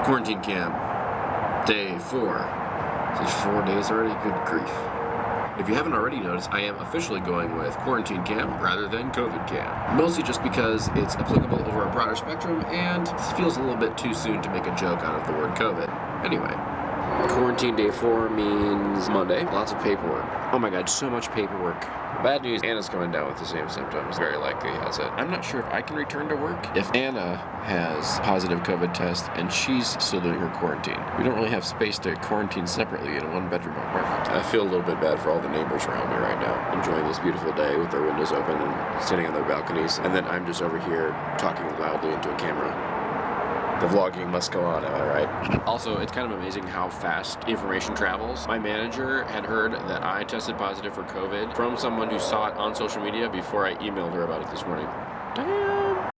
Quarantine camp, day 4. Is it 4 days already? Good grief. If you haven't already noticed, I am officially going with quarantine camp rather than COVID camp. Mostly just because it's applicable over a broader spectrum and it feels a little bit too soon to make a joke out of the word COVID. Anyway. Quarantine day 4 means Monday. Lots of paperwork. Oh my god, so much paperwork. Bad news, Anna's coming down with the same symptoms. Very likely has it. I'm not sure if I can return to work if Anna has positive COVID test and she's still doing her quarantine. We don't really have space to quarantine separately in a one-bedroom apartment. I feel a little bit bad for all the neighbors around me right now, enjoying this beautiful day with their windows open and sitting on their balconies. And then I'm just over here talking loudly into a camera. The vlogging must go on, am I right? Also, it's kind of amazing how fast information travels. My manager had heard that I tested positive for COVID from someone who saw it on social media before I emailed her about it this morning. Damn!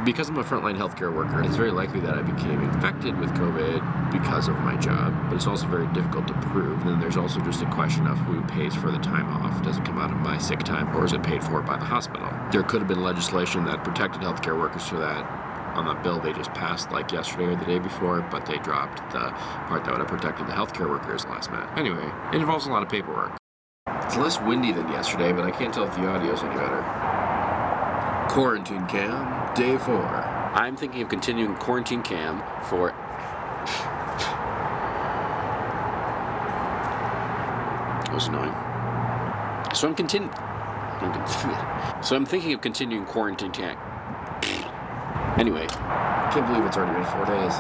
Because I'm a frontline healthcare worker, it's very likely that I became infected with COVID because of my job, but it's also very difficult to prove. And then there's also just a question of who pays for the time off. Does it come out of my sick time, or is it paid for by the hospital? There could have been legislation that protected healthcare workers for that on the bill they just passed like yesterday or the day before, but they dropped the part that would have protected the healthcare workers last minute. Anyway, it involves a lot of paperwork. It's less windy than yesterday, but I can't tell if the audio's any better. Quarantine cam, day 4. I'm thinking of continuing quarantine cam for... That was annoying. So I'm thinking of continuing quarantine cam. Anyway, can't believe it's already been 4 days.